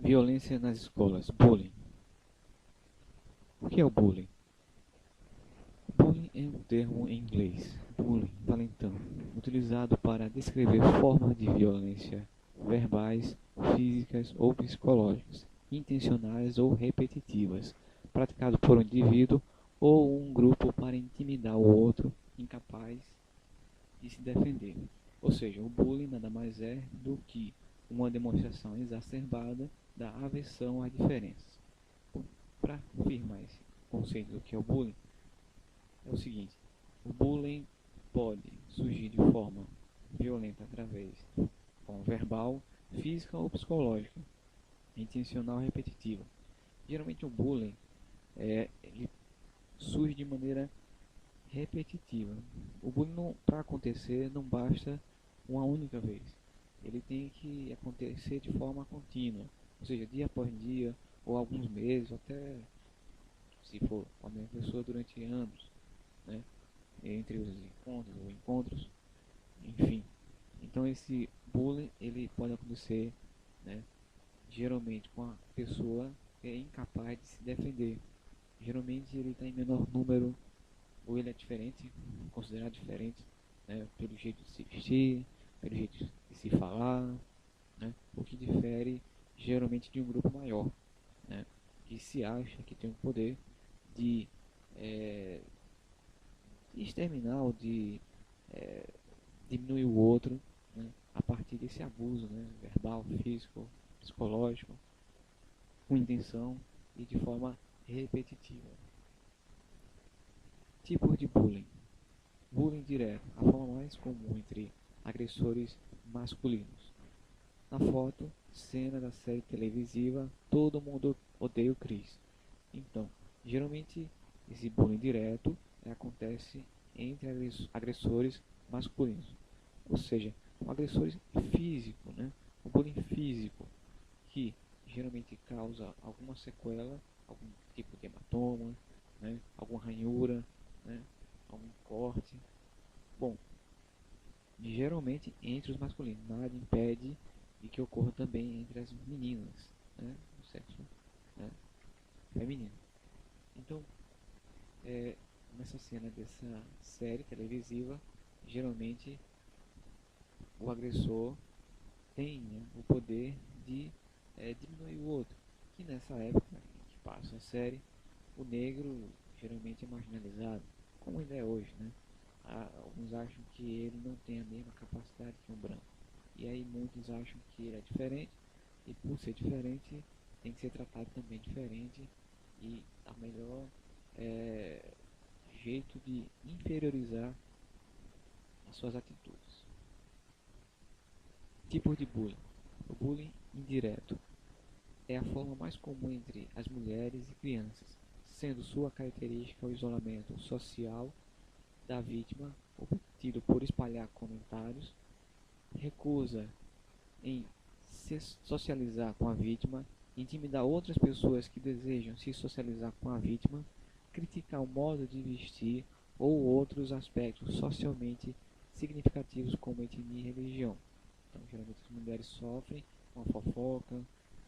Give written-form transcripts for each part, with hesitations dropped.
Violência nas escolas, bullying. O que é o bullying? Bullying é um termo em inglês, bullying, valentão, utilizado para descrever formas de violência verbais, físicas ou psicológicas, intencionais ou repetitivas, praticado por um indivíduo ou um grupo para intimidar o outro incapaz de se defender. Ou seja, o bullying nada mais é do que uma demonstração exacerbada da aversão às diferenças. Para afirmar esse conceito do que é o bullying, é o seguinte: o bullying pode surgir de forma violenta através de forma verbal, física ou psicológica, intencional ou repetitiva. Geralmente o bullying ele surge de maneira repetitiva. O bullying para acontecer não basta uma única vez. Ele tem que acontecer de forma contínua, ou seja, dia após dia, ou alguns meses, até se for a mesma pessoa durante anos, né? Entre os encontros ou encontros, enfim. Então esse bullying ele pode acontecer, né, geralmente com a pessoa que é incapaz de se defender. Geralmente ele está em menor número ou ele é diferente, considerado diferente, né, pelo jeito de se vestir, pelo jeito de se falar, né, o que difere geralmente de um grupo maior, né, que se acha que tem o poder de, é, de exterminar ou de é, diminuir o outro, né, a partir desse abuso, né, verbal, físico, psicológico, com intenção e de forma repetitiva. Tipos de bullying. Bullying direto, a forma mais comum entre agressores masculinos. Na foto, cena da série televisiva Todo Mundo Odeia o Chris. Então, geralmente esse bullying direto acontece entre agressores masculinos, ou seja, um agressor físico, né? O bullying físico que geralmente causa alguma sequela, algum tipo de hematoma, né? Alguma ranhura, né? Algum corte. Bom, geralmente entre os masculinos, nada impede de que ocorra também entre as meninas, né? O sexo, né, feminino. Então, nessa cena dessa série televisiva, geralmente o agressor tem, né, o poder de diminuir o outro. Que nessa época que passa a série, o negro geralmente é marginalizado, como ainda é hoje, né? Alguns acham que ele não tem a mesma capacidade que um branco. E aí muitos acham que ele é diferente, e por ser diferente, tem que ser tratado também diferente, e a melhor é, jeito de inferiorizar as suas atitudes. Tipos de bullying. O bullying indireto é a forma mais comum entre as mulheres e crianças, sendo sua característica o isolamento social da vítima, obtido por espalhar comentários, recusa em se socializar com a vítima, intimidar outras pessoas que desejam se socializar com a vítima, criticar o modo de vestir ou outros aspectos socialmente significativos como etnia e religião. Então, geralmente as mulheres sofrem com a fofoca,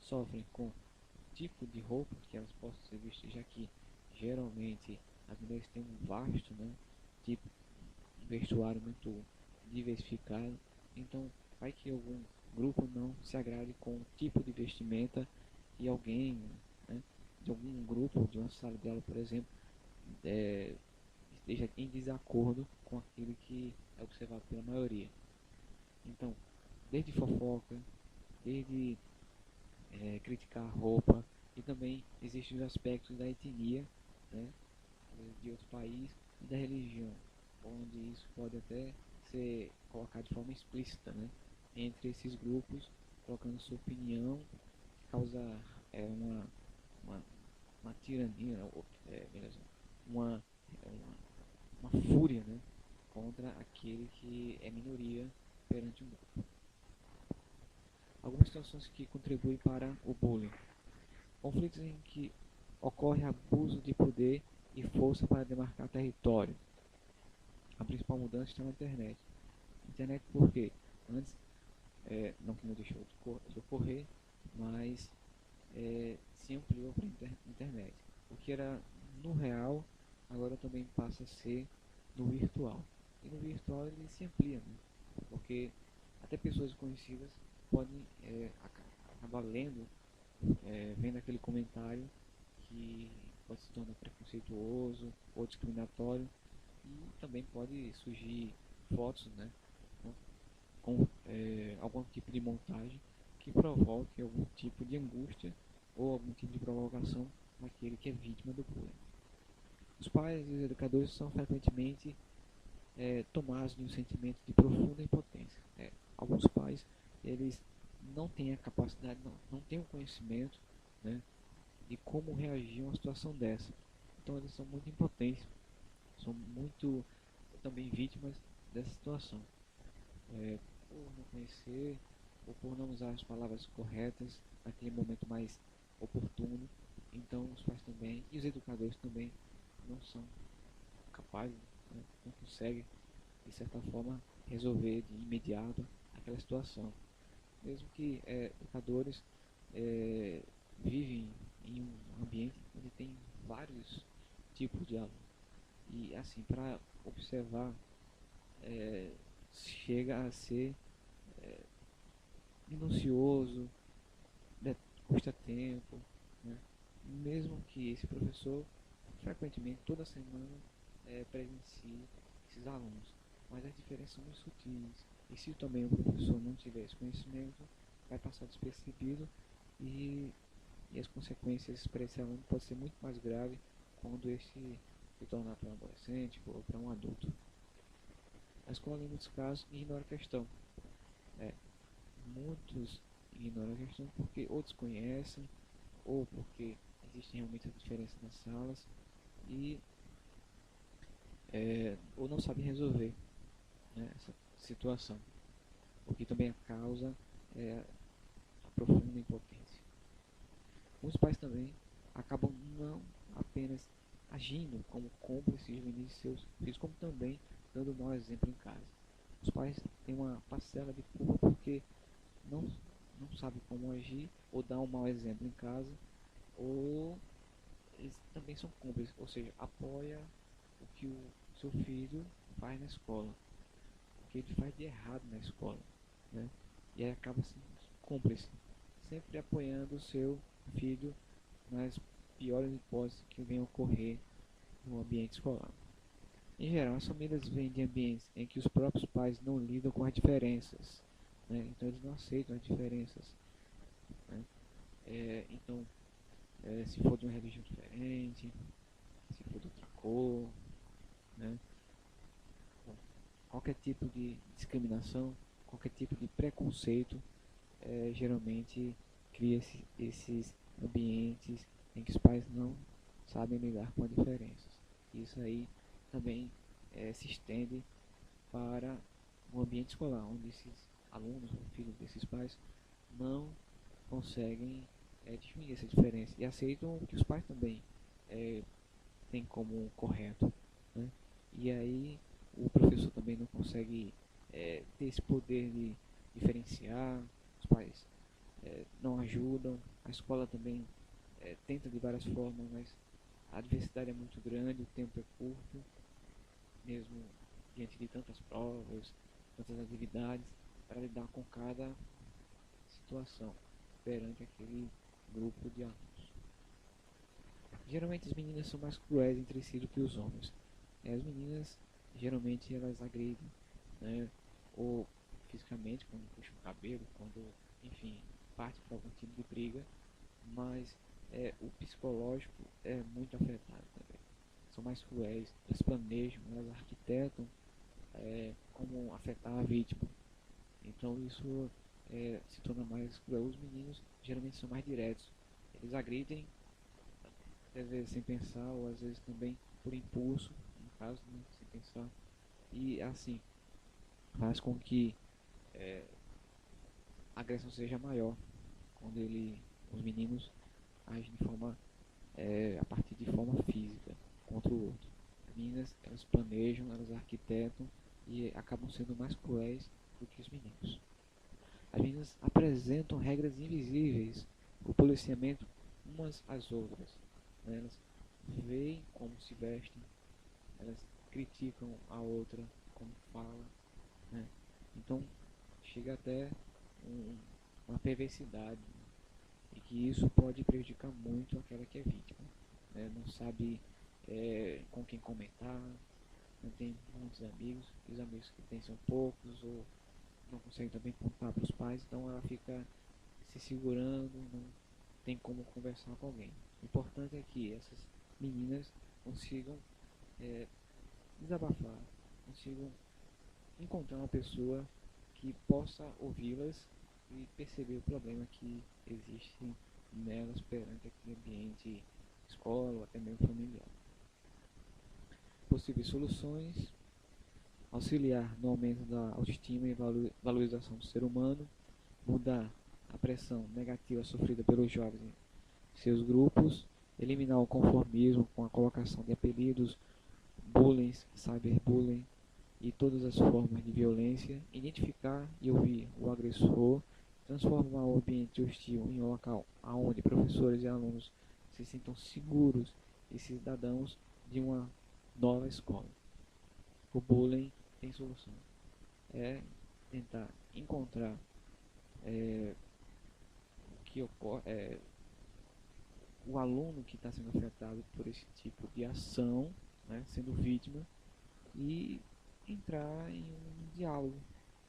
sofrem com o tipo de roupa que elas possam ser vistas, já que geralmente as mulheres têm um vasto, né, tipo de vestuário muito diversificado. Então, vai que algum grupo não se agrade com o tipo de vestimenta e alguém, né, de algum grupo, de uma sala de aula, por exemplo, é, esteja em desacordo com aquilo que é observado pela maioria. Então, desde fofoca, desde criticar a roupa, e também existem os aspectos da etnia, né, de outro país e da religião, onde isso pode até ser colocado de forma explícita, né, entre esses grupos, colocando sua opinião, causa uma, uma tirania, beleza, uma, uma fúria, né, contra aquele que é minoria perante o grupo. Algumas situações que contribuem para o bullying. Conflitos em que ocorre abuso de poder e força para demarcar território. A principal mudança está na internet. Internet porque antes, não que não deixou de ocorrer, mas se ampliou para a internet. O que era no real, agora também passa a ser no virtual. E no virtual ele se amplia, né? Porque até pessoas conhecidas podem acabar lendo, vendo aquele comentário que pode se tornar preconceituoso ou discriminatório, e também pode surgir fotos, né, com algum tipo de montagem que provoque algum tipo de angústia ou algum tipo de provocação naquele que é vítima do bullying. Os pais e os educadores são frequentemente tomados de um sentimento de profunda impotência. Alguns pais, eles não têm a capacidade, não têm o conhecimento, né, de como reagir a uma situação dessa. Então eles são muito impotentes, são muito também vítimas dessa situação. Por não conhecer ou por não usar as palavras corretas naquele momento mais oportuno. Então os pais também e os educadores também não são capazes, né, não conseguem de certa forma resolver de imediato aquela situação. Mesmo que educadores é, vivem em um ambiente onde tem vários tipos de alunos. E assim, para observar, chega a ser minucioso, né, custa tempo, né? Mesmo que esse professor frequentemente toda semana presencie esses alunos, mas as diferenças são muito sutis, e se também o professor não tiver esse conhecimento, vai passar despercebido, e, e as consequências para esse aluno podem ser muito mais graves quando este se tornar para um adolescente ou para um adulto. A escola, em muitos casos, ignora a questão. É, muitos ignoram a questão porque ou desconhecem, ou porque existe realmente a diferença nas salas, e ou não sabem resolver, né, essa situação, o que também causa a profunda impotência. Os pais também acabam não apenas agindo como cúmplices do início de seus filhos, como também dando um mau exemplo em casa. Os pais têm uma parcela de culpa porque não, não sabem como agir ou dar um mau exemplo em casa, ou eles também são cúmplices, ou seja, apoia o que o seu filho faz na escola, o que ele faz de errado na escola, né? E aí acaba sendo cúmplice, sempre apoiando o seu filho nas piores hipóteses que venham ocorrer no ambiente escolar. Em geral, as famílias vêm de ambientes em que os próprios pais não lidam com as diferenças, né? Então eles não aceitam as diferenças, né? Então, se for de uma religião diferente, se for de outra cor, né? Qualquer tipo de discriminação, qualquer tipo de preconceito, geralmente cria esses ambientes em que os pais não sabem lidar com as diferenças. Isso aí também se estende para o ambiente escolar, onde esses alunos, filhos desses pais, não conseguem distinguir essa diferença e aceitam que os pais também têm como correto, né? E aí o professor também não consegue ter esse poder de diferenciar, os pais não ajudam, a escola também tenta de várias formas, mas a diversidade é muito grande, o tempo é curto, mesmo diante de tantas provas, tantas atividades, para lidar com cada situação perante aquele grupo de alunos. Geralmente as meninas são mais cruéis entre si do que os homens. As meninas, geralmente, elas agridem, né? Ou fisicamente, quando puxam o cabelo, quando, enfim, parte para algum tipo de briga, mas o psicológico é muito afetado também. São mais cruéis, elas planejam, elas arquitetam como afetar a vítima. Então isso se torna mais cruel. Os meninos geralmente são mais diretos. Eles agridem, às vezes sem pensar, ou às vezes também por impulso, no caso, né, sem pensar. E assim, faz com que a agressão seja maior quando os meninos agem de forma, a partir de forma física contra o outro. As meninas, elas planejam, elas arquitetam e acabam sendo mais cruéis do que os meninos. As meninas apresentam regras invisíveis o policiamento umas às outras, né? Elas veem como se vestem, elas criticam a outra como fala, né? Então chega até um, uma perversidade, e que isso pode prejudicar muito aquela que é vítima, né? Não sabe com quem comentar, não tem muitos amigos, os amigos que tem são poucos, ou não consegue também contar para os pais, então ela fica se segurando, não tem como conversar com alguém. O importante é que essas meninas consigam é, desabafar, consigam encontrar uma pessoa que possa ouvi-las e perceber o problema que existe nelas perante aquele ambiente escola ou até mesmo familiar. Possíveis soluções: auxiliar no aumento da autoestima e valorização do ser humano, mudar a pressão negativa sofrida pelos jovens em seus grupos, eliminar o conformismo com a colocação de apelidos, bullying, cyberbullying e todas as formas de violência, identificar e ouvir o agressor, transformar o ambiente hostil em um local onde professores e alunos se sintam seguros e cidadãos de uma nova escola. O bullying tem solução. É tentar encontrar o que ocorre, o aluno que está sendo afetado por esse tipo de ação, né, sendo vítima, e entrar em um diálogo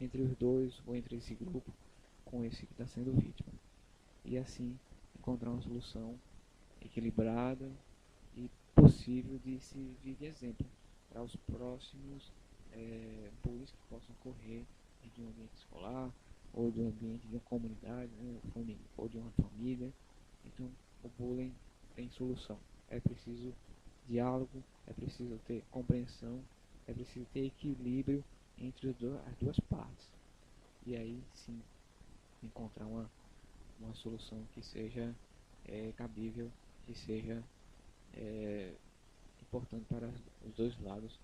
entre os dois ou entre esse grupo com esse que está sendo vítima. E assim encontrar uma solução equilibrada e possível de se vir de exemplo para os próximos bullies que possam ocorrer de um ambiente escolar ou de um ambiente de uma comunidade, né, ou de uma família. Então o bullying tem solução. É preciso diálogo, é preciso ter compreensão, é preciso ter equilíbrio entre as duas partes. E aí sim encontrar uma solução que seja cabível, que seja importante para os dois lados,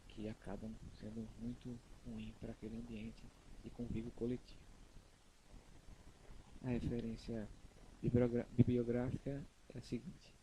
que acabam sendo muito ruim para aquele ambiente de convívio coletivo. A referência bibliográfica é a seguinte: